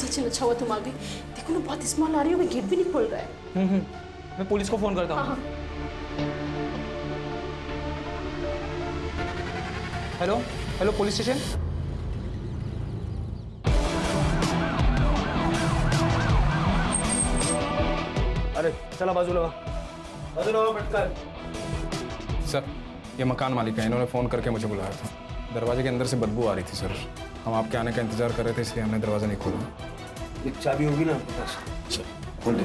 सचिन अच्छा हुआ तुम आ गई। देखो ना बहुत स्मेल आ रही है, गेट भी नहीं खोल रहा है। मैं पुलिस को फोन करता हूँ। हाँ। Hello hello police station. अरे चला बाजू लगा पटकर। सर ये मकान मालिक है, इन्होंने फ़ोन करके मुझे बुलाया था। दरवाजे के अंदर से बदबू आ रही थी सर। हम आपके आने का इंतजार कर रहे थे, इसलिए हमने दरवाज़ा नहीं खोला। एक चाबी होगी ना आपके पास? खोल दे।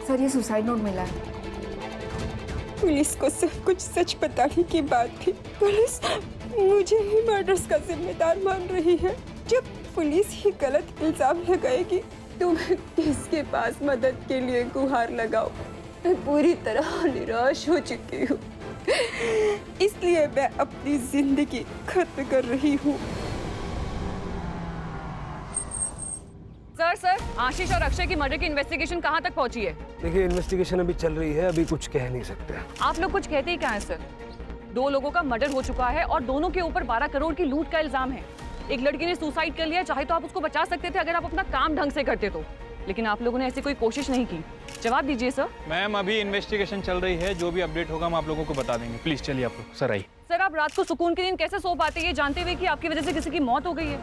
सर ये सुसाइड नोट मिला है। पुलिस को सब कुछ सच बताने की बात थी। पुलिस मुझे ही मर्डर्स का जिम्मेदार मान रही है। जब पुलिस ही गलत इल्जाम लगाएगी तो मैं किसके पास मदद के लिए गुहार लगाऊं? मैं पूरी तरह निराश हो चुकी हूँ, इसलिए मैं अपनी जिंदगी खत्म कर रही हूँ। सर आशीष और अक्षय की मर्डर की इन्वेस्टिगेशन कहाँ तक पहुंची है? देखिए इन्वेस्टिगेशन अभी चल रही है, अभी कुछ कह नहीं सकते। आप लोग कुछ कहते ही क्या है सर? 2 लोगों का मर्डर हो चुका है और दोनों के ऊपर 12 करोड़ की लूट का इल्जाम है। एक लड़की ने सुसाइड कर लिया, चाहे तो आप उसको बचा सकते थे अगर आप अपना काम ढंग से करते तो, लेकिन आप लोगों ने ऐसी कोई कोशिश नहीं की। जवाब दीजिए सर। मैम अभी इन्वेस्टिगेशन चल रही है, जो भी अपडेट होगा हम आप लोगों को बता देंगे। प्लीज चलिए आप लोग। सर आइए। सर आप रात को सुकून की नींद कैसे सो पाते हैं ये जानते हुए कि आपकी वजह से किसी की मौत हो गई है?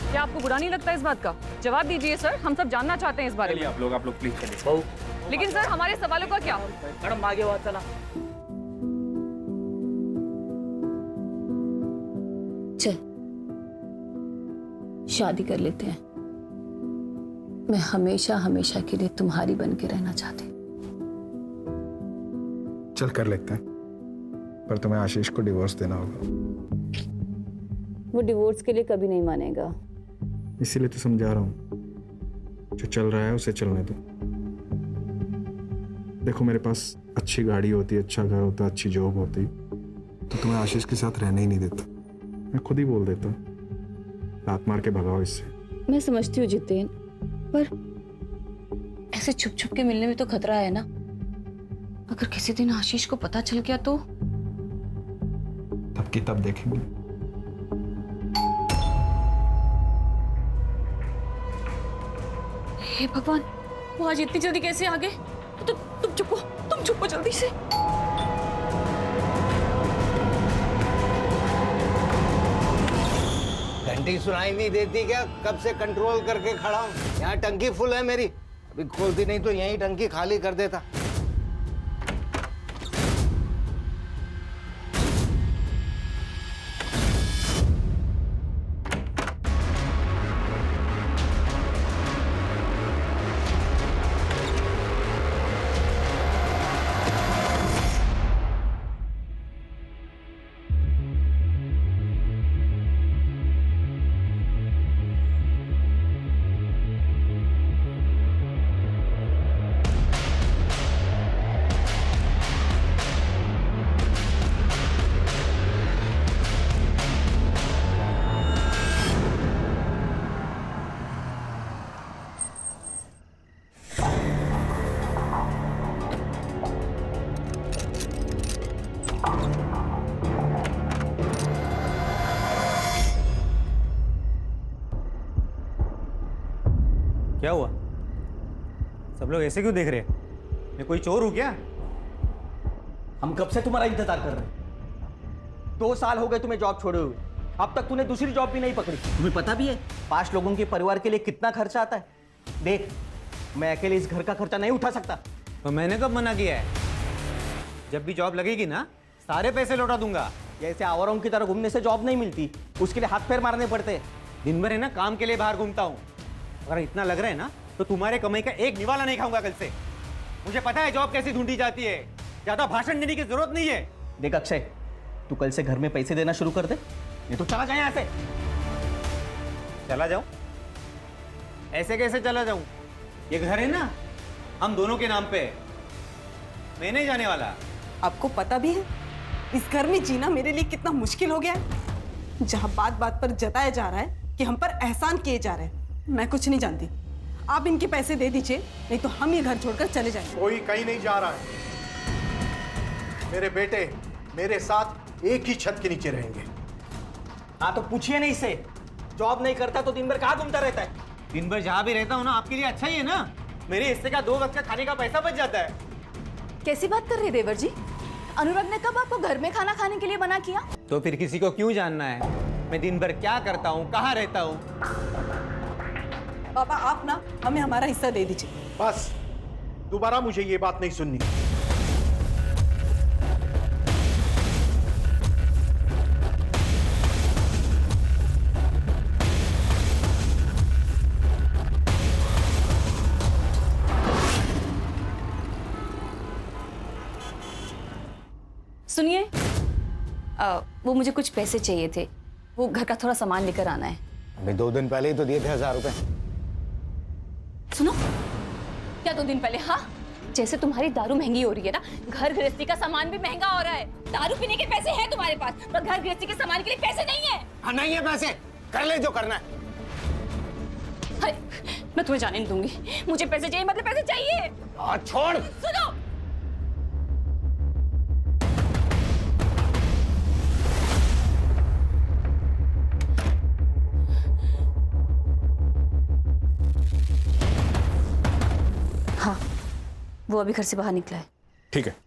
क्या आपको बुरा नहीं लगता इस बात का? जवाब दीजिए सर, हम सब जानना चाहते हैं इस बारे में। आप लोग प्लीज चलिए। लेकिन सर हमारे सवालों का क्या? मैडम आगे बात चला। चल शादी कर लेते हैं। मैं हमेशा हमेशा के लिए तुम्हारी बन के रहना चाहती। चल कर लेते हैं, पर तुम्हें आशीष को डिवोर्स देना होगा। वो डिवोर्स के लिए कभी नहीं मानेगा। इसीलिए तो समझा रहा हूँ, जो चल रहा है उसे चलने दो। देखो मेरे पास अच्छी गाड़ी होती, अच्छा घर होता, अच्छी जॉब होती तो तुम्हें आशीष के साथ रहने ही नहीं देता। मैं खुद ही बोल देता, लात मार के भगाओ इससे। मैं समझती हूँ जितेन, पर ऐसे छुप छुप के मिलने में तो खतरा है ना। अगर किसी दिन आशीष को पता चल गया तो? तब की तब देखेंगे। हे भगवान, वो आज इतनी जल्दी कैसे आ गए? तुम चुप हो जल्दी से। घंटी सुनाई नहीं देती क्या? कब से कंट्रोल करके खड़ा हूँ। यहाँ टंकी फुल है मेरी, अभी खोलती नहीं तो यहीं टंकी खाली कर देता। क्या हुआ? सब लोग ऐसे क्यों देख रहे हैं? मैं कोई चोर हूं क्या? हम कब से तुम्हारा इंतजार कर रहे हैं। 2 साल हो गए तुम्हें जॉब छोड़े हुए, अब तक तूने दूसरी जॉब भी नहीं पकड़ी। तुम्हें पता भी है 5 लोगों के परिवार के लिए कितना खर्चा आता है? देख, मैं अकेले इस घर का खर्चा नहीं उठा सकता। तो मैंने कब मना किया है? जब भी जॉब लगेगी ना, सारे पैसे लौटा दूंगा। जैसे आवारों की तरह घूमने से जॉब नहीं मिलती, उसके लिए हाथ पैर मारने पड़ते हैं। दिन भर है ना काम के लिए बाहर घूमता हूँ। अगर इतना लग रहा है ना तो तुम्हारे कमाई का एक निवाला नहीं खाऊंगा कल से। मुझे पता है जॉब कैसी ढूंढी जाती है, ज्यादा भाषण देने की जरूरत नहीं है। देख अक्षय, तू कल से घर में पैसे देना शुरू कर दे, नहीं तो चला जाए यहाँ से। चला जाऊं? ऐसे कैसे चला जाऊं? ये घर है ना हम दोनों के नाम पे है, मैं नहीं जाने वाला। आपको पता भी है इस घर में जीना मेरे लिए कितना मुश्किल हो गया है। जहाँ बात बात पर जताया जा रहा है कि हम पर एहसान किए जा रहे हैं। मैं कुछ नहीं जानती, आप इनके पैसे दे दीजिए, नहीं तो हम ये घर छोड़कर चले जाएंगे। कोई कहीं नहीं जा रहा है। मेरे बेटे मेरे साथ एक ही छत के नीचे रहेंगे। हाँ तो पूछिए नहीं इससे, जॉब नहीं करता तो दिन भर कहाँ घूमता रहता है? दिन भर जहाँ भी रहता हूँ ना, आपके लिए अच्छा ही है ना। मेरे हिस्से का 2 वक्त का खाने का पैसा बच जाता है। कैसी बात कर रहे हैं देवर जी? अनुराग ने कब आपको घर में खाना खाने के लिए मना किया? तो फिर किसी को क्यों जानना है मैं दिन भर क्या करता हूँ, कहाँ रहता हूँ? पापा आप ना हमें हमारा हिस्सा दे दीजिए। बस दोबारा मुझे ये बात नहीं सुननी। सुनिए, वो मुझे कुछ पैसे चाहिए थे, वो घर का थोड़ा सामान लेकर आना है। अभी 2 दिन पहले ही तो दिए थे 1000 रुपए। सुनो, क्या 2 दिन पहले? हाँ, जैसे तुम्हारी दारू महंगी हो रही है ना, घर गृहस्थी का सामान भी महंगा हो रहा है। दारू पीने के पैसे हैं तुम्हारे पास, पर घर गृहस्थी के सामान के लिए पैसे नहीं है। हाँ नहीं है पैसे, कर ले जो करना है। अरे, मैं तुम्हें जाने नहीं दूंगी। मुझे पैसे चाहिए, मतलब पैसे चाहिए। छोड़। सुनो, हाँ, वो अभी घर से बाहर निकला है। ठीक है।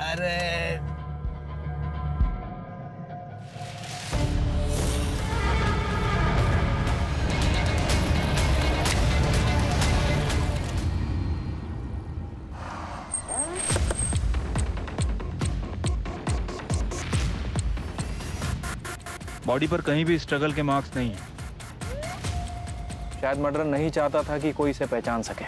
अरे बॉडी पर कहीं भी स्ट्रगल के मार्क्स नहीं है। शायद मर्डर नहीं चाहता था कि कोई इसे पहचान सके।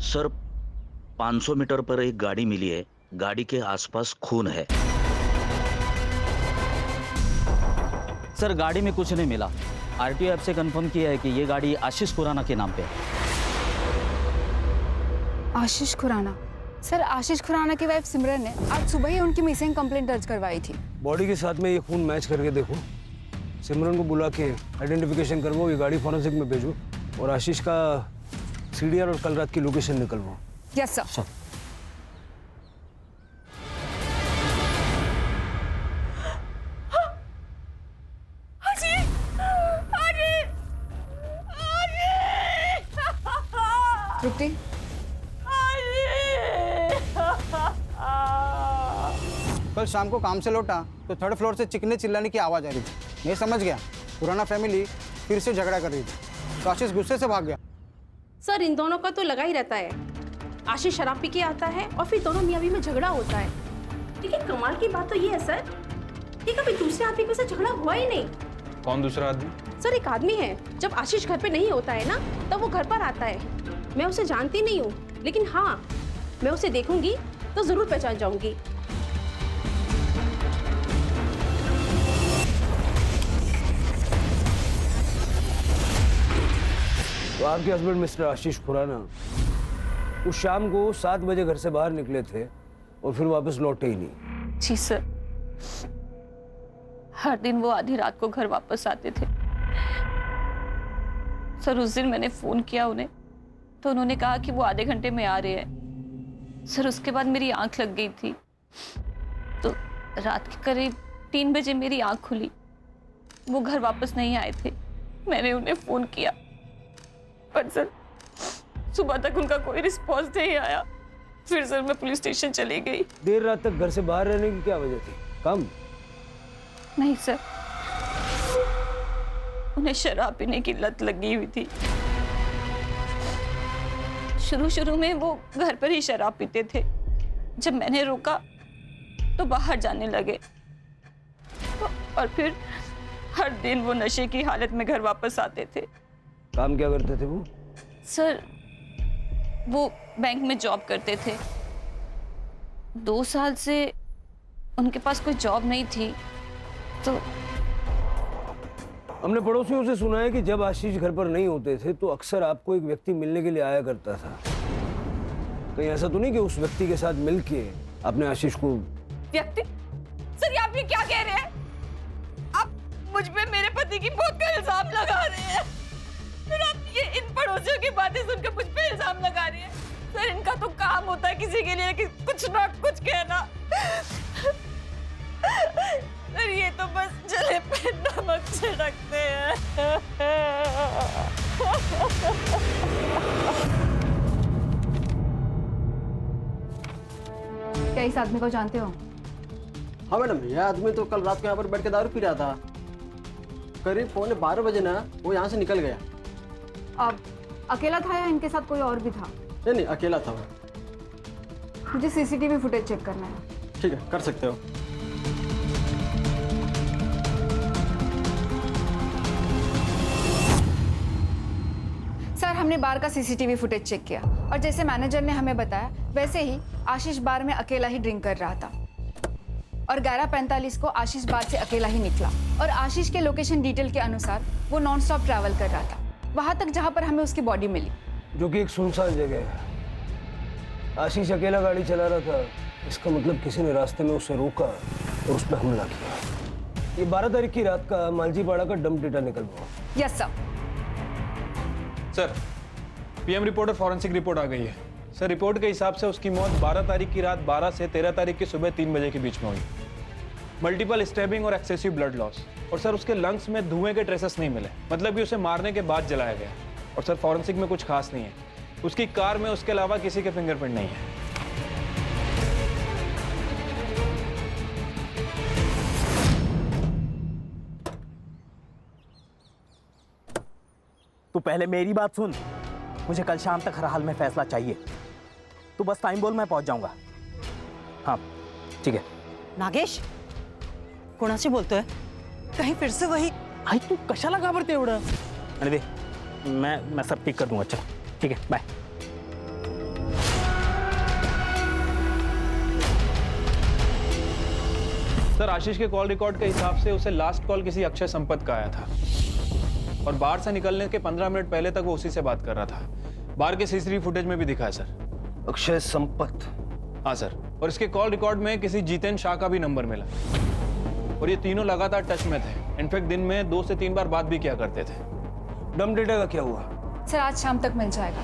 सर, 500 मीटर पर एक गाड़ी मिली है। गाड़ी के आसपास खून है। सर गाड़ी में कुछ नहीं मिला। आरटीओ ऐप से कंफर्म किया है कि ये गाड़ी आशीष खुराना के नाम पे है। आशीष खुराना? सर, आशीष खुराना की वाइफ सिमरन ने आज सुबह ही उनकी मिसिंग कंप्लेंट दर्ज करवाई थी। बॉडी के साथ में ये खून मैच करके देखो। सिमरन को बुला के आइडेंटिफिकेशन करवाओ, ये गाड़ी फॉरेंसिक में भेजो और आशीष का सीडीआर और कल रात की लोकेशन निकलवाओ। Yes sir. तृप्ति, कल शाम को काम से लौटा तो 3rd फ्लोर से चिकने चिल्लाने की आवाज़ आ रही थी। मैं समझ गया पुराना फैमिली फिर से झगड़ा कर रही थी, तो आशीष गुस्से से भाग गया। सर इन दोनों का तो लगा ही रहता है। आशीष शराब पी के आता है और फिर दोनों मियाँ बीवी में झगड़ा होता है। लेकिन कमाल की बात तो ये है सर कि कभी दूसरे आदमी से झगड़ा हुआ ही नहीं। कौन दूसरा आदमी? सर एक आदमी है, जब आशीष घर पे नहीं होता है ना तब वो घर पर आता है। मैं उसे जानती नहीं हूँ, लेकिन हाँ मैं उसे देखूंगी तो जरूर पहचान जाऊंगी। तो आपके हस्बैंड मिस्टर आशीष खुराना उस शाम को 7 बजे घर से बाहर निकले थे और फिर वापस लौटे ही नहीं। जी सर, हर दिन वो आधी रात को घर वापस आते थे। सर उस दिन मैंने फोन किया उन्हें तो उन्होंने कहा कि वो आधे घंटे में आ रहे हैं। सर उसके बाद मेरी आंख लग गई थी तो रात के करीब 3 बजे मेरी आंख खुली। वो घर वापस नहीं आए थे। मैंने उन्हें फोन किया पर सुबह तक उनका कोई रिस्पॉन्स नहीं आया। फिर सर मैं पुलिस स्टेशन चली गई। देर रात तक घर से बाहर रहने की क्या वजह थी? काम? नहीं सर, उन्हें शराब पीने की लत लगी हुई थी। शुरू में वो घर पर ही शराब पीते थे। जब मैंने रोका तो बाहर जाने लगे और फिर हर दिन वो नशे की हालत में घर वापस आते थे। काम क्या करते थे वो? सर वो बैंक में जॉब करते थे। 2 साल से उनके पास कोई जॉब नहीं थी तो हमने पड़ोसियों से सुना है कि जब आशीष घर पर नहीं होते थे तो अक्सर आपको एक व्यक्ति मिलने के लिए आया करता था। कहीं ऐसा तो नहीं कि उस व्यक्ति के साथ मिलके आपने आशीष को? व्यक्ति? सर ये आप ये क्या कह रहे हैं? आप मुझ पे मेरे पति की मौत का इल्जाम लगा रहे हैं। फिर आप ये इन पड़ोसियों की बातें सुनकर मुझ पे इल्जाम लगा रहे हैं। सर इनका तो काम होता है किसी के लिए कि कुछ ना कुछ कहना। सर ये तो बस जले पे नमक छिड़कते हैं। क्या इस आदमी को जानते हो? हाँ मैडम, यह आदमी तो कल रात को यहाँ पर बैठ के दारू पी रहा था। करीब 11:15 बजे ना वो यहाँ से निकल गया। अब अकेला था या इनके साथ कोई और भी था? नहीं, अकेला था वो। मुझे सीसीटीवी फुटेज चेक करना है। ठीक है, कर सकते हो। सर हमने बार का सीसीटीवी फुटेज चेक किया और जैसे मैनेजर ने हमें बताया वैसे ही आशीष बार में अकेला ही ड्रिंक कर रहा था और 11:45 को आशीष बार से अकेला ही निकला और आशीष के लोकेशन डिटेल के अनुसार वो नॉन स्टॉप ट्रैवल कर रहा था वहां तक जहां पर हमें उसकी बॉडी मिली, जो कि एक सुनसान जगह है। आशीष अकेला गाड़ी चला रहा था, इसका मतलब किसी ने रास्ते में उसे रोका और उस पर हमला किया। ये 12 तारीख की रात का मालजीपाड़ा का डंप डेटा निकल पड़ा। Yes sir. Sir PM report और फॉरेंसिक रिपोर्ट आ गई है। सर रिपोर्ट के हिसाब से उसकी मौत 12 तारीख की रात 12 से 13 तारीख की सुबह 3 बजे के बीच में हुई। मल्टीपल स्टैबिंग और एक्सेसिव ब्लड लॉस और सर उसके लंग्स में धुएं के ट्रेसेस नहीं मिले, मतलब कि उसे मारने के बाद जलाया गया। और सर फॉरेंसिक में कुछ खास नहीं है, उसकी कार में उसके अलावा किसी के फिंगरप्रिंट नहीं है। तू पहले मेरी बात सुन, मुझे कल शाम तक हर हाल में फैसला चाहिए। तू बस टाइम बोल, मैं पहुंच जाऊंगा। हाँ ठीक है। नागेश कोणाशी बोलतोय? कहीं फिर से वही? आई तू कशाला घाबरते एवढं? आणि दे, मैं सब ठीक कर दूंगा। चल ठीक है, बाय। सर आशीष के कॉल रिकॉर्ड के हिसाब से उसे लास्ट कॉल किसी अक्षय संपत का आया था और बार से निकलने के 15 मिनट पहले तक वो उसी से बात कर रहा था। बार के सीसीटीवी फुटेज में भी दिखा है सर। अक्षय संपत? हाँ सर, और इसके कॉल रिकॉर्ड में किसी जितेन शाह का भी नंबर मिला और ये तीनों लगातार टच में थे। इनफैक्ट दिन में 2 से 3 बार बात भी किया करते थे। डंप डेटा का क्या हुआ? सर आज शाम तक मिल जाएगा।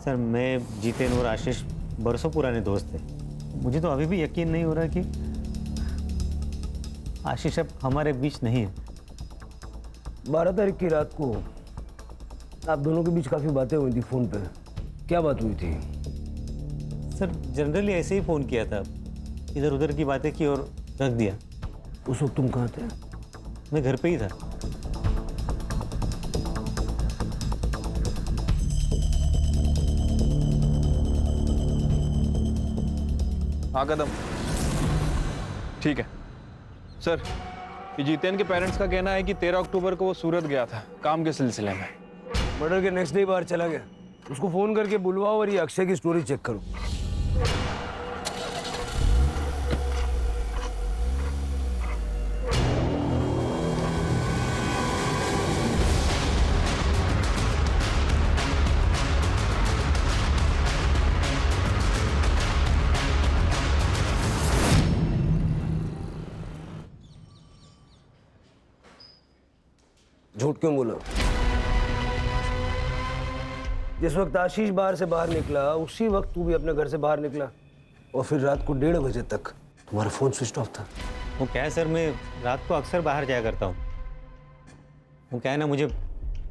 सर मैं जितेन और आशीष बरसों पुराने दोस्त थे। मुझे तो अभी भी यकीन नहीं हो रहा कि आशीष अब हमारे बीच नहीं है। 12 तारीख की रात को आप दोनों के बीच काफी बातें हुई थी फोन पे, क्या बात हुई थी? सर जनरली ऐसे ही फोन किया था, इधर उधर की बातें की और रख दिया। उस वक्त तुम कहाँ थे? मैं घर पे ही था। हाँ कदम, ठीक है सर। ये जितेन के पेरेंट्स का कहना है कि 13 अक्टूबर को वो सूरत गया था काम के सिलसिले में। मर्डर के नेक्स्ट डे बाहर चला गया। उसको फोन करके बुलवाओ और ये अक्षय की स्टोरी चेक करो। झूठ क्यों बोला? जिस वक्त आशीष बाहर से बाहर निकला उसी वक्त तू भी अपने घर से बाहर निकला और फिर रात को 1:30 बजे तक तुम्हारा फोन स्विच ऑफ था। वो क्या है सर, मैं रात को अक्सर बाहर जाया करता हूँ। वो क्या है ना, मुझे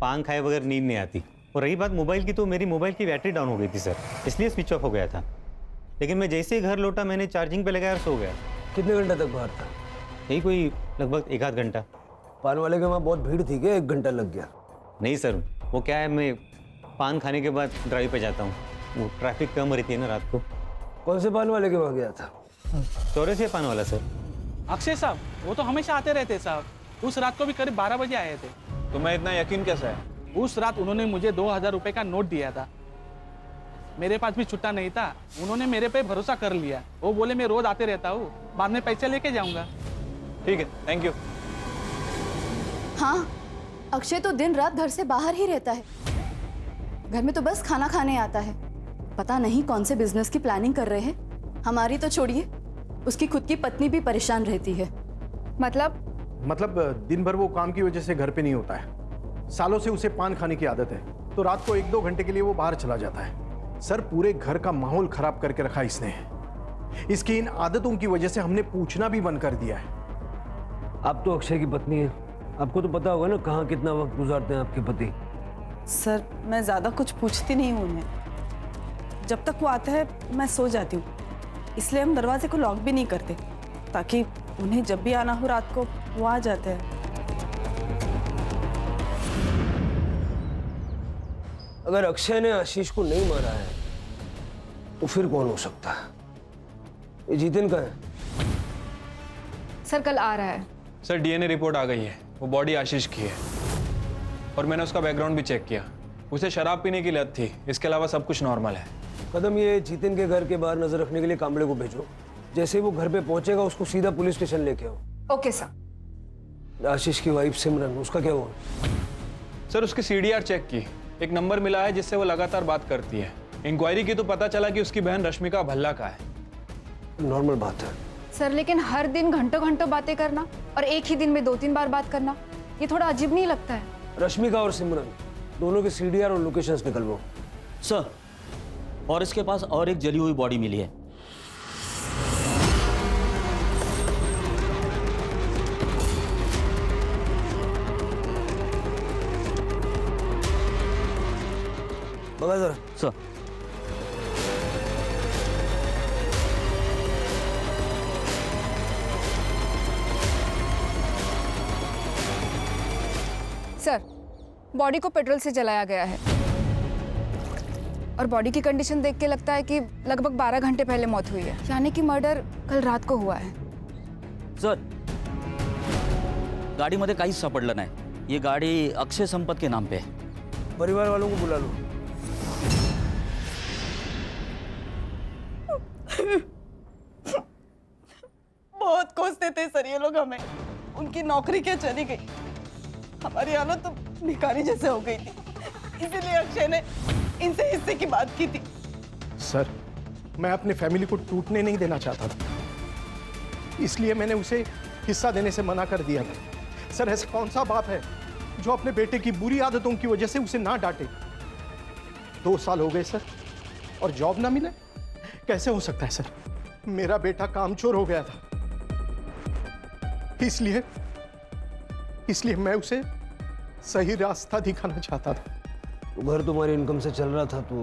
पान खाए बगैर नींद नहीं आती। और रही बात मोबाइल की, तो मेरी मोबाइल की बैटरी डाउन हो गई थी सर, इसलिए स्विच ऑफ हो गया था। लेकिन मैं जैसे ही घर लौटा मैंने चार्जिंग पे लगाया और सो गया। कितने घंटे तक बाहर था? यही कोई लगभग 1 आध घंटा। पान वाले के वहाँ बहुत भीड़ थी क्या? 1 घंटा लग गया? नहीं सर, वो क्या है, मैं पान खाने के बाद ड्राइव पे जाता हूँ, वो ट्रैफिक कम रहती है ना रात को। कौन से पान वाले के वहाँ गया था? चौरासी पान वाला सर। अक्षय साहब, वो तो हमेशा आते रहते साहब। उस रात को भी करीब 12 बजे आए थे। तुम्हें इतना यकीन कैसा है? उस रात उन्होंने मुझे 2000 रुपए का नोट दिया था। मेरे पास भी छुट्टा नहीं था, उन्होंने मेरे पे भरोसा कर लिया। वो बोले मैं रोज आते रहता हूँ, बाद में पैसे लेके जाऊंगा। ठीक है, थैंक यू। हाँ, अक्षय तो दिन रात घर से बाहर ही रहता है। घर में तो बस खाना खाने आता है। पता नहीं कौन से बिजनेस की प्लानिंग कर रहे हैं। हमारी तो छोड़िए, उसकी खुद की पत्नी भी परेशान रहती है। मतलब दिन भर वो काम की वजह से घर पे नहीं होता है। सालों से उसे पान खाने की आदत है, तो रात को 1-2 घंटे के लिए वो बाहर चला जाता है। सर, पूरे घर का माहौल खराब करके रखा इसने। इसकी इन आदतों की वजह से हमने पूछना भी बंद कर दिया है। आप तो अक्षय की पत्नी है, आपको तो पता होगा ना कहाँ कितना वक्त गुजारते हैं आपके पति। सर, मैं ज़्यादा कुछ पूछती नहीं हूँ उन्हें। जब तक वो आता है मैं सो जाती हूँ, इसलिए हम दरवाजे को लॉक भी नहीं करते, ताकि उन्हें जब भी आना हो रात को वो आ जाते हैं। अगर अक्षय ने आशीष को नहीं मारा है तो फिर कौन हो सकता है? ये जितिन का है। सर कल आ रहा है। सर डीएनए रिपोर्ट आ गई है, वो बॉडी आशीष की है। और मैंने उसका बैकग्राउंड भी चेक किया, उसे शराब पीने की लत थी, इसके अलावा सब कुछ नॉर्मल है। कदम, ये जितिन के घर के बाहर नजर रखने के लिए कांबड़े को भेजो। जैसे ही वो घर पे पहुंचेगा उसको सीधा पुलिस स्टेशन लेके आओ। Okay sir. आशीष की वाइफ सिमरन, उसका क्या हुआ? सर उसकी सीडीआर चेक की, एक नंबर मिला है जिससे वो लगातार बात करती है। इंक्वायरी की तो पता चला कि उसकी बहन रश्मिका भल्ला का है। नॉर्मल बात है सर, लेकिन हर दिन घंटों घंटों बातें करना और एक ही दिन में 2-3 बार बात करना, ये थोड़ा अजीब नहीं लगता है? रश्मिका और सिमरन दोनों के सीडीआर और लोकेशंस निकलवाओ। सर, और इसके पास और एक जली हुई बॉडी मिली है। बगा जरा। सर, सर, बॉडी को पेट्रोल से जलाया गया है और बॉडी की कंडीशन देख के लगता है कि लगभग 12 घंटे पहले मौत हुई है, यानी कि मर्डर कल रात को हुआ है। सर, गाडीमध्ये काहीच सापडलं नाही। ये गाडी अक्षय संपत के नाम पे है। परिवार वालों को बुला लो। बहुत कोसते थे सर ये लोग हमें, उनकी नौकरी क्या चली गई, हमारी हालत तो भिखारी जैसे हो गई थी, इसीलिए अक्षय ने इनसे हिस्से की बात की थी। सर, मैं अपने फैमिली को टूटने नहीं देना चाहता था, इसलिए मैंने उसे हिस्सा देने से मना कर दिया था। सर, ऐसा कौन सा बाप है जो अपने बेटे की बुरी आदतों की वजह से उसे ना डांटे? 2 साल हो गए सर, और जॉब ना मिले? कैसे हो सकता है सर? मेरा बेटा कामचोर हो गया था, इसलिए मैं उसे सही रास्ता दिखाना चाहता था। घर तुम्हारी इनकम से चल रहा था तो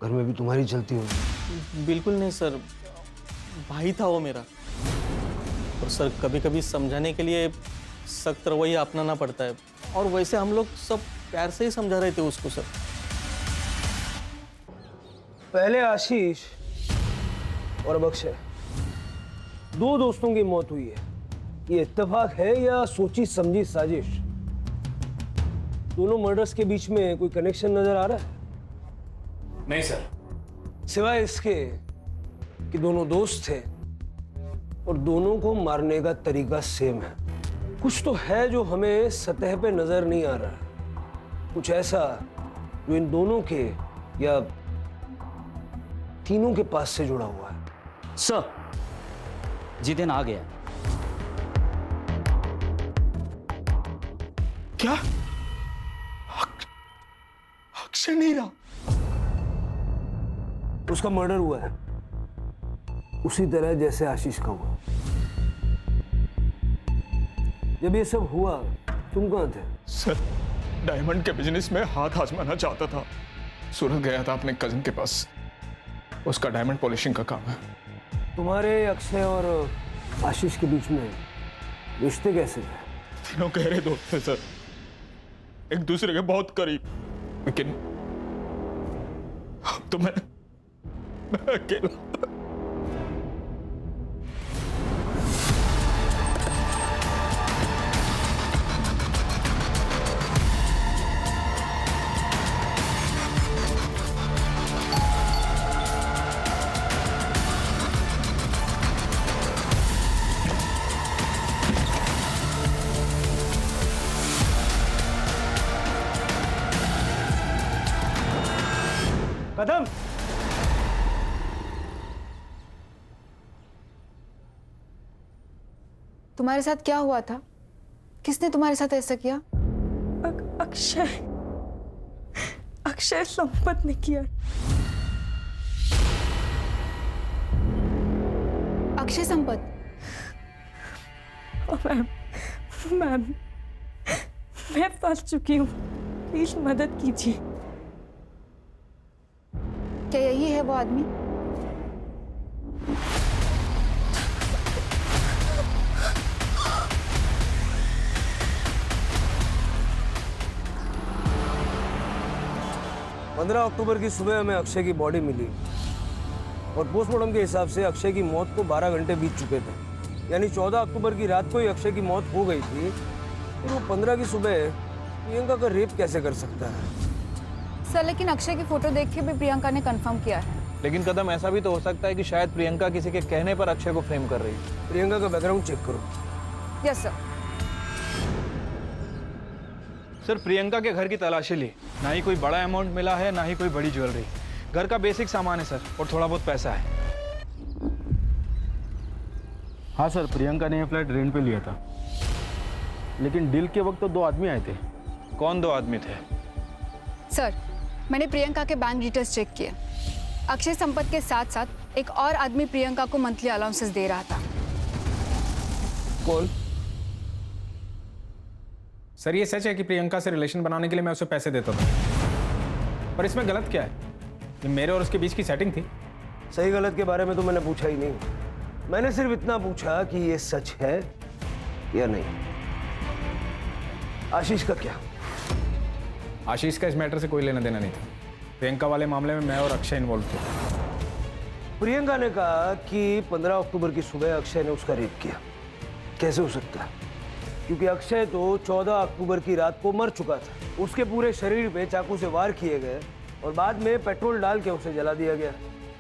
घर में भी तुम्हारी चलती होगी। बिल्कुल नहीं सर, भाई था वो मेरा। और सर, कभी कभी समझाने के लिए सख्त रवैया अपनाना पड़ता है, और वैसे हम लोग सब प्यार से ही समझा रहे थे उसको सर। पहले आशीष और अब अक्षय, 2 दोस्तों की मौत हुई है। ये इत्तेफाक है या सोची समझी साजिश? दोनों मर्डर्स के बीच में कोई कनेक्शन नजर आ रहा है? नहीं सर। सिवाय इसके कि दोनों दोस्त थे और दोनों को मारने का तरीका सेम है। कुछ तो है जो हमें सतह पे नजर नहीं आ रहा, कुछ ऐसा जो इन दोनों के या तीनों के पास से जुड़ा हुआ है। सर, जितिन आ गया। क्या? अक्षय नहीं रहा? उसका मर्डर हुआ है उसी तरह जैसे आशीष का हुआ। जब ये सब हुआ तुम कहाँ थे? सर, डायमंड के बिजनेस में हाथ आजमाना चाहता था। सूरत गया था अपने कजिन के पास, उसका डायमंड पॉलिशिंग का काम है। तुम्हारे अक्षय और आशीष के बीच में रिश्ते कैसे थे? तीनों गहरे दोस्त थे सर, एक दूसरे के बहुत करीब, लेकिन अब तो मैं अकेला। कदम, तुम्हारे साथ क्या हुआ था? किसने तुम्हारे साथ ऐसा किया? अक्षय अक्षय संपत ने किया। अक्षय संपत? मैम मैम मैं फंस चुकी हूँ, प्लीज मदद कीजिए। क्या यही है वो आदमी? पंद्रह अक्टूबर की सुबह हमें अक्षय की बॉडी मिली और पोस्टमार्टम के हिसाब से अक्षय की मौत को 12 घंटे बीत चुके थे। यानी 14 अक्टूबर की रात को ही अक्षय की मौत हो गई थी, फिर वो 15 की सुबह प्रियंका का रेप कैसे कर सकता है? सर, लेकिन अक्षय की फोटो देख के भी प्रियंका ने कंफर्म किया है। लेकिन कदम, ऐसा भी तो हो सकता है कि शायद प्रियंका किसी के कहने पर अक्षय को फ्रेम कर रही है। प्रियंका का बैकग्राउंड चेक करो। Yes sir. सर, प्रियंका के घर की तलाशी ली, ना ही कोई बड़ा अमाउंट मिला है, ना ही कोई बड़ी ज्वेलरी। घर का बेसिक सामान है सर, और थोड़ा बहुत पैसा है। हाँ सर, प्रियंका ने यह फ्लैट रेंट पे लिया था, लेकिन डील के वक्त तो 2 आदमी आए थे। कौन 2 आदमी थे? सर, मैंने प्रियंका के बैंक डिटेल्स चेक किए। अक्षय संपत के साथ साथ एक और आदमी प्रियंका को मंथली अलाउंसेस दे रहा था। कौन? सर, ये सच है कि प्रियंका से रिलेशन बनाने के लिए मैं उसे पैसे देता था, पर इसमें गलत क्या है? ये मेरे और उसके बीच की सेटिंग थी। सही गलत के बारे में तो मैंने पूछा ही नहीं, मैंने सिर्फ इतना पूछा कि ये सच है या नहीं। आशीष का क्या? आशीष का इस मैटर से कोई लेना देना नहीं था। प्रियंका वाले मामले में मैं और अक्षय इन्वॉल्व थे। प्रियंका ने कहा कि 15 अक्टूबर की सुबह अक्षय ने उसका रेप किया। कैसे हो सकता है? क्योंकि अक्षय तो 14 अक्टूबर की रात को मर चुका था। उसके पूरे शरीर पे चाकू से वार किए गए और बाद में पेट्रोल डाल के उसे जला दिया गया।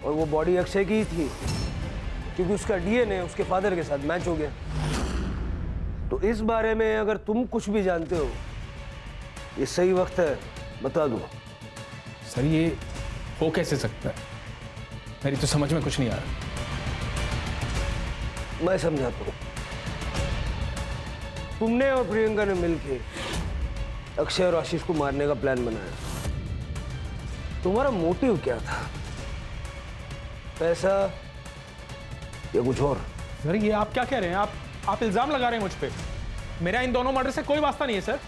और वो बॉडी अक्षय की ही थी, क्योंकि उसका डीएनए उसके फादर के साथ मैच हो गया। तो इस बारे में अगर तुम कुछ भी जानते हो, ये सही वक्त है, बता दो। सर, ये हो कैसे सकता है? मेरी तो समझ में कुछ नहीं आ रहा। मैं समझाता हूँ। तुमने और प्रियंका ने मिलकर अक्षय और आशीष को मारने का प्लान बनाया। तुम्हारा मोटिव क्या था? पैसा या कुछ और? सर, ये आप क्या कह रहे हैं? आप इल्जाम लगा रहे हैं मुझ पे। मेरा इन दोनों मर्डर से कोई वास्ता नहीं है सर।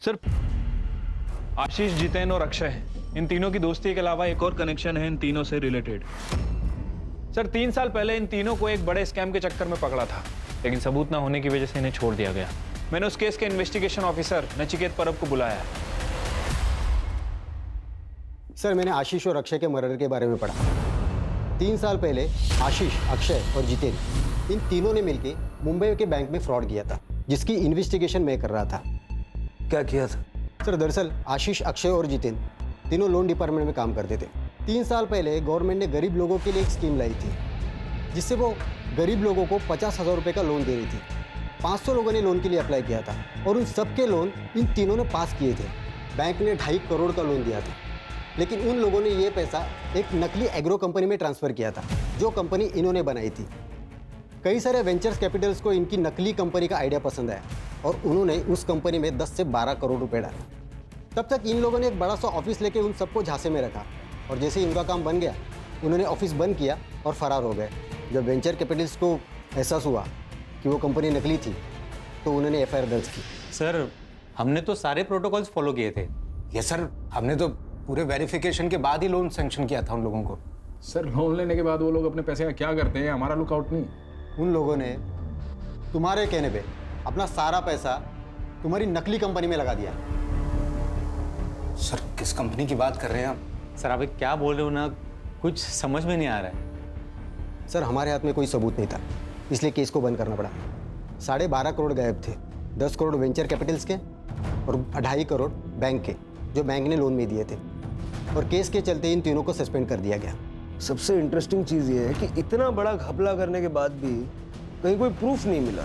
सर, आशीष, जितेन और अक्षय, इन तीनों की दोस्ती के अलावा एक और कनेक्शन है इन तीनों से रिलेटेड। सर, 3 साल पहले इन तीनों को एक बड़े स्कैम के चक्कर में पकड़ा था, लेकिन सबूत ना होने की वजह से इन्हें छोड़ दिया गया। मैंने उस केस के इन्वेस्टिगेशन ऑफिसर नचिकेत परब को बुलाया है। सर, मैंने आशीष और अक्षय के मर्डर के बारे में पढ़ा। 3 साल पहले आशीष, अक्षय और जितेन, इन तीनों ने मिलकर मुंबई के बैंक में फ्रॉड किया था, जिसकी इन्वेस्टिगेशन मैं कर रहा था। क्या किया था? सर, दरअसल आशीष, अक्षय और जितेन तीनों लोन डिपार्टमेंट में काम करते थे। 3 साल पहले गवर्नमेंट ने गरीब लोगों के लिए एक स्कीम लाई थी, जिससे वो गरीब लोगों को 50,000 रुपये का लोन दे रही थी। 500 लोगों ने लोन के लिए अप्लाई किया था और उन सबके लोन इन तीनों ने पास किए थे। बैंक ने 2.5 करोड़ का लोन दिया था, लेकिन उन लोगों ने ये पैसा एक नकली एग्रो कंपनी में ट्रांसफ़र किया था, जो कंपनी इन्होंने बनाई थी। कई सारे वेंचर्स कैपिटल्स को इनकी नकली कंपनी का आइडिया पसंद आया और उन्होंने उस कंपनी में 10 से 12 करोड़ रुपए डाले। तब तक इन लोगों ने एक बड़ा सा ऑफिस लेके उन सबको झांसे में रखा और जैसे ही इनका काम बन गया, उन्होंने ऑफिस बंद किया और फरार हो गए। जब वेंचर कैपिटलिस्ट को एहसास हुआ कि वो कंपनी नकली थी तो उन्होंने एफआईआर दर्ज की। सर हमने तो सारे प्रोटोकॉल्स फॉलो किए थे। ये सर हमने तो पूरे वेरिफिकेशन के बाद ही लोन सैंक्शन किया था उन लोगों को। सर लोन लेने के बाद वो लोग अपने पैसे का क्या करते हैं हमारा लुकआउट नहीं। उन लोगों ने तुम्हारे कहने पे अपना सारा पैसा तुम्हारी नकली कंपनी में लगा दिया। सर किस कंपनी की बात कर रहे हैं आप? सर आप क्या बोल रहे हो ना, कुछ समझ में नहीं आ रहा है। सर हमारे हाथ में कोई सबूत नहीं था, इसलिए केस को बंद करना पड़ा। 12.5 करोड़ गायब थे, 10 करोड़ वेंचर कैपिटल्स के और 2.5 करोड़ बैंक के, जो बैंक ने लोन में दिए थे। और केस के चलते इन तीनों को सस्पेंड कर दिया गया। सबसे इंटरेस्टिंग चीज़ ये है कि इतना बड़ा घपला करने के बाद भी कहीं कोई प्रूफ नहीं मिला।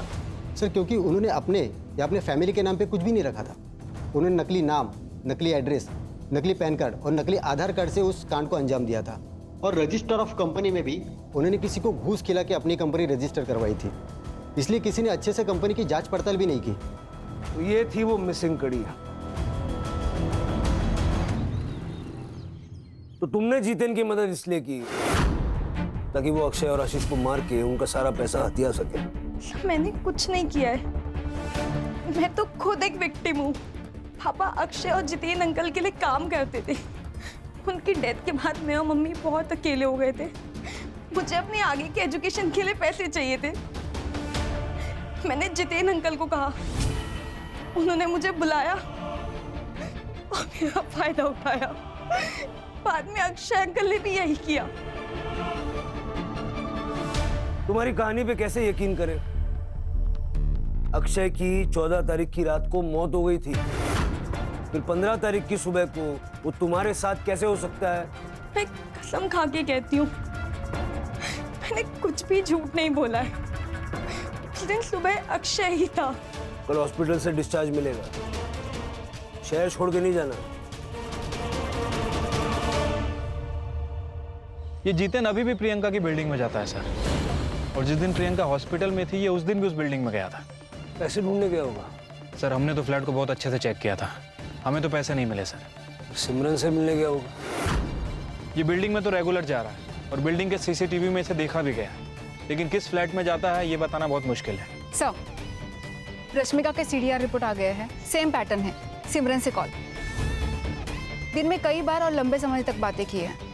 सर क्योंकि उन्होंने अपने या अपने फैमिली के नाम पे कुछ भी नहीं रखा था। उन्होंने नकली नाम, नकली एड्रेस, नकली पैन कार्ड और नकली आधार कार्ड से उस कांड को अंजाम दिया था। और रजिस्टर ऑफ कंपनी में भी उन्होंने किसी को घूस खिला के अपनी कंपनी रजिस्टर करवाई थी, इसलिए किसी ने अच्छे से कंपनी की जांच पड़ताल भी नहीं की। तो ये थी वो मिसिंग कड़ी। तो तुमने जितेन की मदद इसलिए की ताकि वो अक्षय और आशीष को मार के उनका सारा पैसा हथिया सके। मैंने कुछ नहीं किया है, मैं तो खुद एक विक्टिम हूँ। पापा अक्षय और जितेन अंकल के लिए काम करते थे। उनकी डेथ के बाद मैं और मम्मी बहुत अकेले हो गए थे। मुझे अपनी आगे की एजुकेशन के लिए पैसे चाहिए थे। मैंने जितेन अंकल को कहा, उन्होंने मुझे बुलाया और मेरा फायदा उठाया। बाद में अक्षय अंकल ने भी यही किया। तुम्हारी कहानी पे कैसे यकीन करें? अक्षय की 14 तारीख की रात को मौत हो गई थी, फिर 15 तारीख की सुबह को वो तुम्हारे साथ कैसे हो सकता है? मैं कसम खा के कहती हूँ, मैंने कुछ भी झूठ नहीं बोला है। उस दिन सुबह अक्षय ही था। कल हॉस्पिटल से डिस्चार्ज मिलेगा, शहर छोड़ के नहीं जाना। ये जितेन अभी भी प्रियंका की बिल्डिंग में जाता है सर, और जिस दिन प्रियंका हॉस्पिटल में थी ये उस दिन भी उस बिल्डिंग में गया था। पैसे ढूंढने गया होगा। सर हमने तो फ्लैट को बहुत अच्छे से चेक किया था, हमें तो पैसे नहीं मिले सर। सिमरन से मिलने गया होगा। ये बिल्डिंग में तो रेगुलर जा रहा है और बिल्डिंग के सीसीटीवी में इसे देखा भी गया, लेकिन किस फ्लैट में जाता है ये बताना बहुत मुश्किल है। सर रश्मिका के सीडीआर रिपोर्ट आ गया है, सेम पैटर्न है। सिमरन से कॉल, दिन में कई बार और लंबे समय तक बातें की है।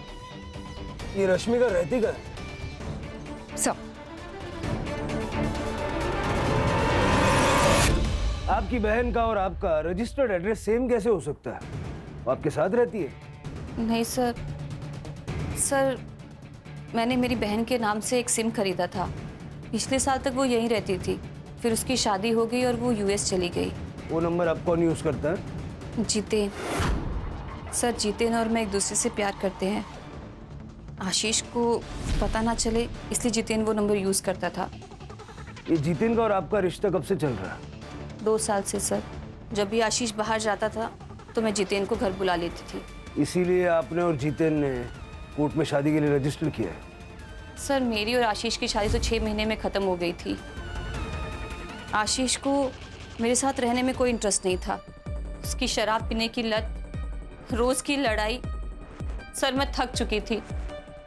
ये रश्मिका रहती कहाँ है? सर आपकी बहन का और आपका रजिस्टर्ड एड्रेस सेम कैसे हो सकता है? वो आपके साथ रहती है? नहीं सर, मैंने मेरी बहन के नाम से एक सिम खरीदा था। पिछले साल तक वो यहीं रहती थी, फिर उसकी शादी हो गई और वो यूएस चली गई। वो नंबर आप कौन यूज करता है? जितेन। सर जितेन और मैं एक दूसरे से प्यार करते हैं। आशीष को पता ना चले इसलिए जितेन वो नंबर यूज करता था। ये जितेन का और आपका रिश्ता कब से चल रहा है? 2 साल से सर। जब भी आशीष बाहर जाता था तो मैं जितेन को घर बुला लेती थी। इसीलिए आपने और जितेन ने कोर्ट में शादी के लिए रजिस्टर किया है? सर मेरी और आशीष की शादी तो 6 महीने में ख़त्म हो गई थी। आशीष को मेरे साथ रहने में कोई इंटरेस्ट नहीं था। उसकी शराब पीने की लत, रोज़ की लड़ाई, सर मैं थक चुकी थी।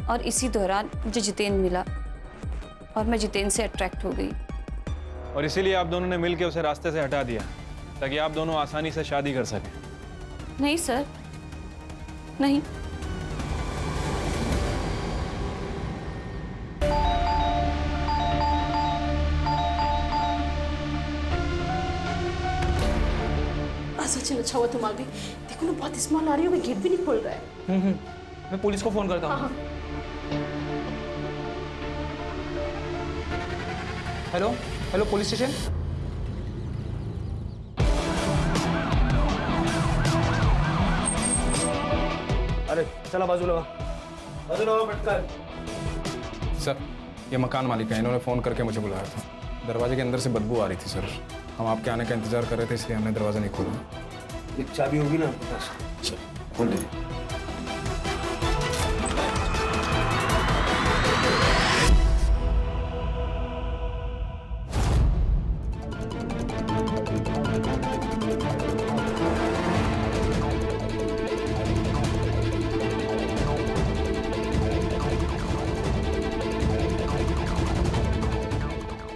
और इसी दौरान मुझे जितेन मिला और मैं जितेन से अट्रैक्ट हो गई। और इसीलिए आप दोनों ने मिलकर उसे रास्ते से हटा दिया ताकि आप दोनों आसानी से शादी कर सकें। नहीं सर, नहीं। सचिन अच्छा हुआ तुम आ गई। देखो ना बहुत स्मेल आ रही है, गेट भी नहीं खोल रहा है। मैं पुलिस को फोन करता हूँ। Hello hello police station. अरे चला बाजू लगा, बाजू लगा बैठकर। सर ये मकान मालिक है, इन्होंने फ़ोन करके मुझे बुलाया था। दरवाजे के अंदर से बदबू आ रही थी सर, हम आपके आने का इंतजार कर रहे थे इसलिए हमने दरवाज़ा नहीं खोला। एक चाबी होगी ना आपके पास? खोल दीजिए।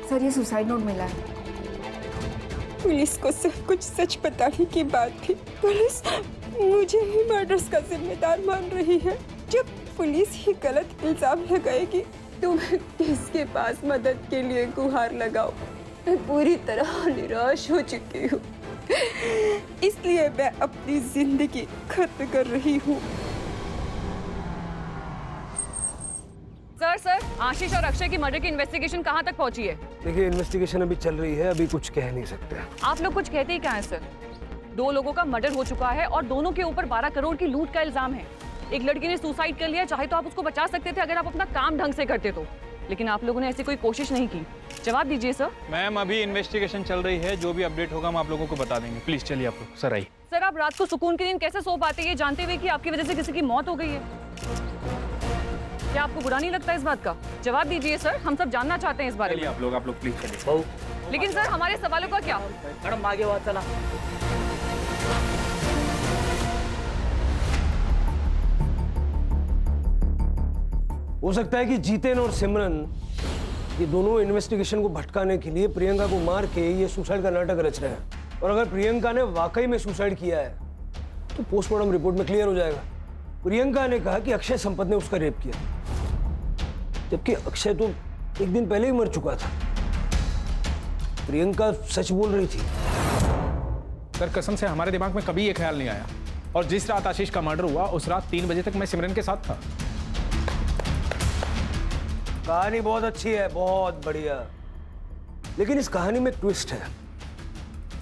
सर सर ये सुसाइड नोट मिला है। पुलिस को सब कुछ सच बताने की बात थी। पुलिस मुझे ही मर्डर्स का जिम्मेदार मान रही है। जब पुलिस ही गलत इल्जाम लगाएगी तो मैं किसके पास मदद के लिए गुहार लगाऊं? मैं पूरी तरह निराश हो चुकी हूँ, इसलिए मैं अपनी जिंदगी खत्म कर रही हूँ। सर आशीष और अक्षय की मर्डर की इन्वेस्टिगेशन कहाँ तक पहुंची है? देखिए इन्वेस्टिगेशन अभी चल रही है, अभी कुछ कह नहीं सकते। आप लोग कुछ कहते ही क्या है सर? 2 लोगों का मर्डर हो चुका है और दोनों के ऊपर 12 करोड़ की लूट का इल्जाम है। एक लड़की ने सुसाइड कर लिया, चाहे तो आप उसको बचा सकते थे अगर आप अपना काम ढंग से करते तो, लेकिन आप लोगों ने ऐसी कोई कोशिश नहीं की। जवाब दीजिए सर। मैम अभी इन्वेस्टिगेशन चल रही है, जो भी अपडेट होगा हम आप लोगों को बता देंगे। प्लीज चलिए आप लोग। सर आइए। सर आप रात को सुकून की नींद कैसे सो पाते हैं जानते हुए कि आपकी वजह से किसी की मौत हो गई है? क्या आपको बुरा नहीं लगता इस बात का? जवाब दीजिए सर, हम सब जानना चाहते हैं इस बारे में। आप लोग प्लीज चलिए। लेकिन सर हमारे सवालों का क्या? मैडम आगे बात चला। हो सकता है कि जीतेन और सिमरन ये दोनों इन्वेस्टिगेशन को भटकाने के लिए प्रियंका को मार के ये सुसाइड का नाटक रच रहे हैं। और अगर प्रियंका ने वाकई में सुसाइड किया है तो पोस्टमार्टम रिपोर्ट में क्लियर हो जाएगा। प्रियंका ने कहा कि अक्षय संपत ने उसका रेप किया, जबकि अक्षय तो एक दिन पहले ही मर चुका था। प्रियंका सच बोल रही थी। सर कसम से हमारे दिमाग में कभी ये ख्याल नहीं आया, और जिस रात आशीष का मर्डर हुआ उस रात 3 बजे तक मैं सिमरन के साथ था। कहानी बहुत अच्छी है, बहुत बढ़िया, लेकिन इस कहानी में ट्विस्ट है।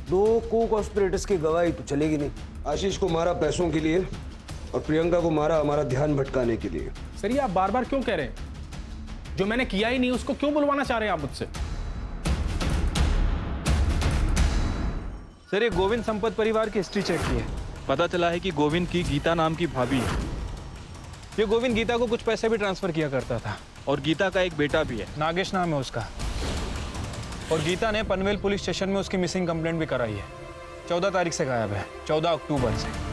2 को-कॉन्स्पिरेटर्स की गवाही तो चलेगी नहीं। आशीष को मारा पैसों के लिए और प्रियंका को मारा हमारा ध्यान भटकाने के लिए। सर ये आप बार बार क्यों कह रहे हैं? जो मैंने किया ही नहीं उसको क्यों बुलवाना चाह रहे हैं आप मुझसे? सर ये गोविंद संपत परिवार की हिस्ट्री चेक की है, पता चला है कि गोविंद की गीता नाम की भाभी है। ये गोविंद गीता को कुछ पैसे भी ट्रांसफर किया करता था, और गीता का एक बेटा भी है, नागेश नाम है उसका। और गीता ने पनवेल पुलिस स्टेशन में उसकी मिसिंग कंप्लेंट भी कराई है। 14 तारीख से गायब है, 14 अक्टूबर से।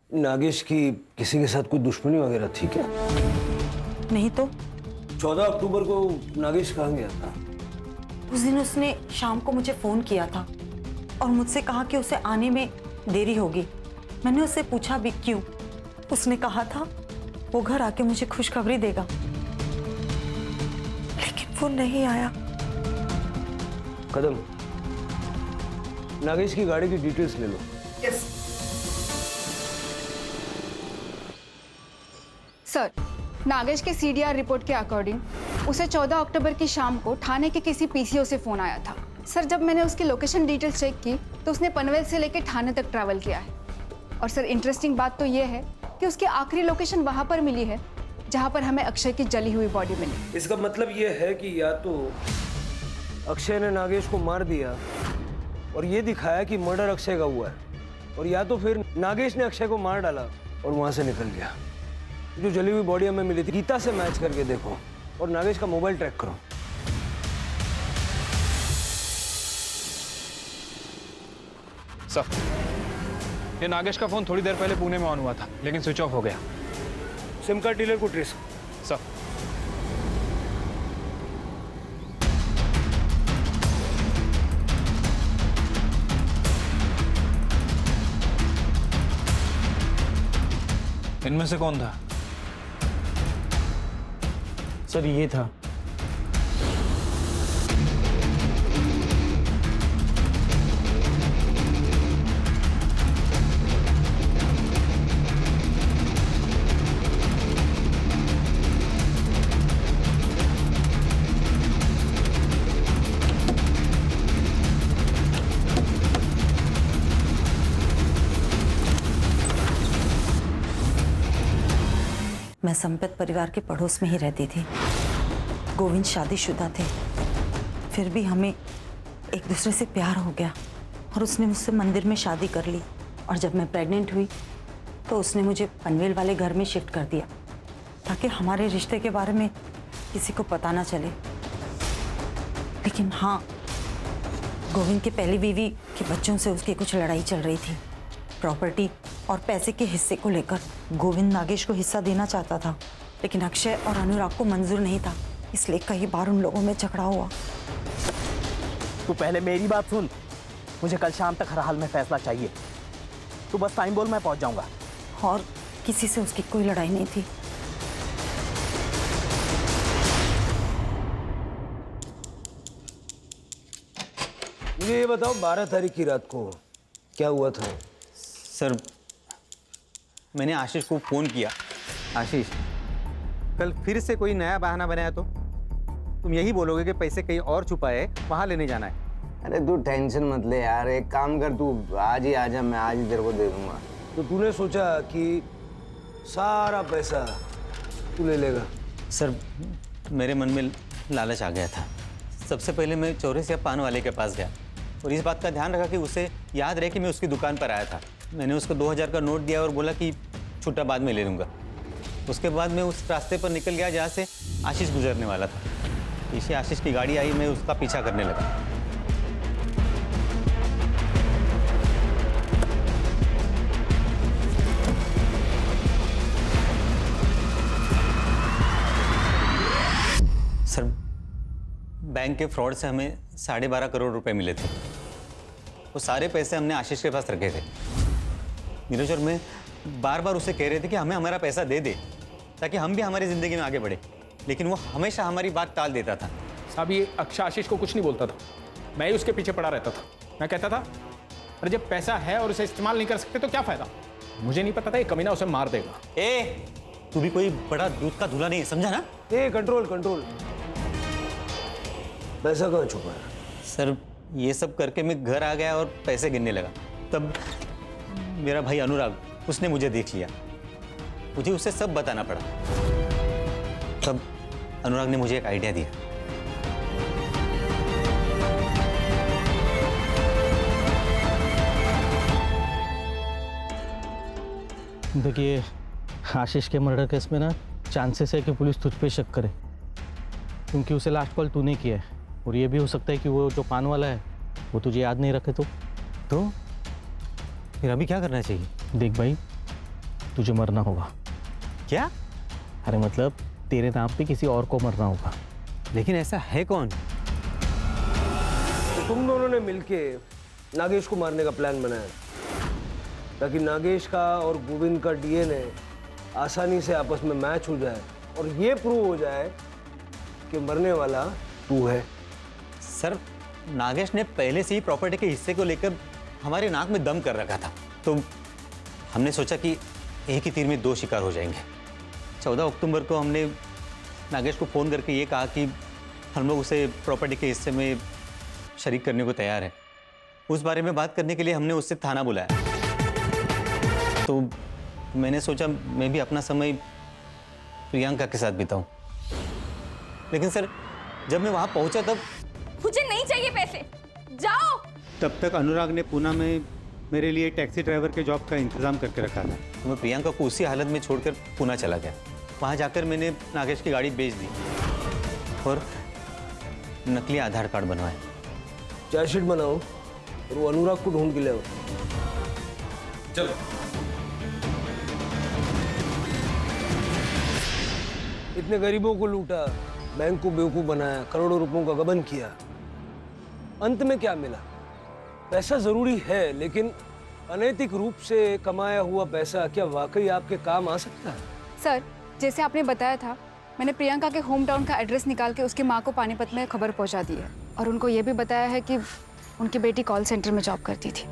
नागेश की किसी के साथ कोई दुश्मनी वगैरह थी क्या? नहीं तो। 14 अक्टूबर को नागेश कहाँ गया था? उस दिन उसने शाम को मुझे फोन किया था और मुझसे कहा कि उसे आने में देरी होगी। मैंने उससे पूछा भी क्यों। उसने कहा था वो घर आके मुझे खुशखबरी देगा, लेकिन वो नहीं आया। कदम, नागेश की गाड़ी की डिटेल्स ले लो। Yes sir. नागेश के सीडीआर रिपोर्ट के अकॉर्डिंग उसे 14 अक्टूबर की शाम को थाने के किसी पीसीओ से फोन आया था। सर जब मैंने उसकी लोकेशन डिटेल्स चेक की तो उसने पनवेल से लेकर थाने तक ट्रैवल किया है। और सर इंटरेस्टिंग बात तो ये है कि उसकी आखिरी लोकेशन वहां पर मिली है जहां पर हमें अक्षय की जली हुई बॉडी मिली। इसका मतलब ये है कि या तो अक्षय ने नागेश को मार दिया और ये दिखाया कि मर्डर अक्षय का हुआ है, और या तो फिर नागेश ने अक्षय को मार डाला और वहां से निकल गया। जो जली हुई बॉडी हमें मिली थी गीता से मैच करके देखो और नागेश का मोबाइल ट्रैक करो। सर ये नागेश का फोन थोड़ी देर पहले पुणे में ऑन हुआ था, लेकिन स्विच ऑफ हो गया। सिम कार्ड डीलर को ट्रेस। सर इनमें से कौन था? सर ये था। मैं संपत परिवार के पड़ोस में ही रहती थी। गोविंद शादीशुदा थे, फिर भी हमें एक दूसरे से प्यार हो गया और उसने मुझसे मंदिर में शादी कर ली। और जब मैं प्रेग्नेंट हुई तो उसने मुझे पनवेल वाले घर में शिफ्ट कर दिया ताकि हमारे रिश्ते के बारे में किसी को पता ना चले। लेकिन हाँ, गोविंद की पहली बीवी के बच्चों से उसकी कुछ लड़ाई चल रही थी। प्रॉपर्टी और पैसे के हिस्से को लेकर गोविंद नागेश को हिस्सा देना चाहता था, लेकिन अक्षय और अनुराग को मंजूर नहीं था, इसलिए कई बार उन लोगों में झगड़ा हुआ। तू पहले मेरी बात सुन, मुझे कल शाम तक हर हाल में फैसला चाहिए। तू बस टाइम बोल, मैं पहुंच जाऊंगा। और किसी से उसकी कोई लड़ाई नहीं थी। मुझे ये बताओ 12 तारीख की रात को क्या हुआ था? सर मैंने आशीष को फ़ोन किया। आशीष, कल फिर से कोई नया बहाना बनाया तो तुम यही बोलोगे कि पैसे कहीं और छुपाए, वहाँ लेने जाना है। अरे तू टेंशन मत ले यार, एक काम कर, तू आज ही आ जा, मैं आज ही तेरे को दे दूंगा। तो तूने सोचा कि सारा पैसा तू ले लेगा? सर मेरे मन में लालच आ गया था। सबसे पहले मैं चौरसिया पान वाले के पास गया और इस बात का ध्यान रखा कि उसे याद रहे कि मैं उसकी दुकान पर आया था। मैंने उसको 2000 का नोट दिया और बोला कि छुट्टा बाद में ले लूँगा। उसके बाद मैं उस रास्ते पर निकल गया जहाँ से आशीष गुजरने वाला था। पीछे आशीष की गाड़ी आई, मैं उसका पीछा करने लगा। सर बैंक के फ्रॉड से हमें 12.5 करोड़ रुपए मिले थे। वो सारे पैसे हमने आशीष के पास रखे थे। नीरज और मैं बार बार उसे कह रहे थे कि हमें हमारा पैसा दे दे ताकि हम भी हमारी ज़िंदगी में आगे बढ़े, लेकिन वो हमेशा हमारी बात टाल देता था। साहब ये अक्षय आशीष को कुछ नहीं बोलता था, मैं ही उसके पीछे पड़ा रहता था। मैं कहता था अरे जब पैसा है और उसे इस्तेमाल नहीं कर सकते तो क्या फ़ायदा। मुझे नहीं पता था ये कमीना उसे मार देगा। तू भी कोई बड़ा दूध का धूला नहीं है, समझा ना? Control control. पैसा कहाँ छुपा है? सर ये सब करके मैं घर आ गया और पैसे गिनने लगा। तब मेरा भाई अनुराग, उसने मुझे देख लिया। मुझे उसे सब बताना पड़ा। तब अनुराग ने मुझे एक आइडिया दिया। देखिए आशीष के मर्डर केस में ना चांसेस है कि पुलिस तुझ पे शक करे, क्योंकि उसे लास्ट कॉल तूने किया है। और ये भी हो सकता है कि वो जो पान वाला है वो तुझे याद नहीं रखे। तो फिर अभी क्या करना चाहिए? देख भाई, तुझे मरना होगा। क्या? अरे मतलब तेरे नाम पे किसी और को मरना होगा। लेकिन ऐसा है कौन? तो तुम दोनों ने मिलके नागेश को मारने का प्लान बनाया ताकि नागेश का और गोविंद का डीएनए आसानी से आपस में मैच हो जाए और ये प्रूव हो जाए कि मरने वाला तू है। सर नागेश ने पहले से ही प्रॉपर्टी के हिस्से को लेकर हमारे नाक में दम कर रखा था, तो हमने सोचा कि एक ही तीर में दो शिकार हो जाएंगे। 14 अक्टूबर को हमने नागेश को फ़ोन करके ये कहा कि हम लोग उसे प्रॉपर्टी के हिस्से में शरीक करने को तैयार हैं। उस बारे में बात करने के लिए हमने उससे थाना बुलाया। तो मैंने सोचा मैं भी अपना समय प्रियंका के साथ बिताऊं। लेकिन सर जब मैं वहाँ पहुँचा तब मुझे नहीं चाहिए पैसे, जाओ। तब तक अनुराग ने पुणे में मेरे लिए टैक्सी ड्राइवर के जॉब का इंतजाम करके रखा था। तो मैं प्रियंका को उसी हालत में छोड़कर पुणे चला गया। वहाँ जाकर मैंने नागेश की गाड़ी बेच दी और नकली आधार कार्ड बनवाए। चार्जशीट बनाओ और वो अनुराग को ढूंढ के ले आओ। चलो। इतने गरीबों को लूटा, बैंक को बेवकूफ बनाया, करोड़ों रुपयों का गबन किया, अंत में क्या मिला? पैसा जरूरी है, लेकिन अनैतिक रूप से कमाया हुआ पैसा क्या वाकई आपके काम आ सकता है? सर जैसे आपने बताया था, मैंने प्रियंका के होम टाउन का एड्रेस निकाल के उसकी माँ को पानीपत में खबर पहुंचा दी है और उनको ये भी बताया है कि उनकी बेटी कॉल सेंटर में जॉब करती थी।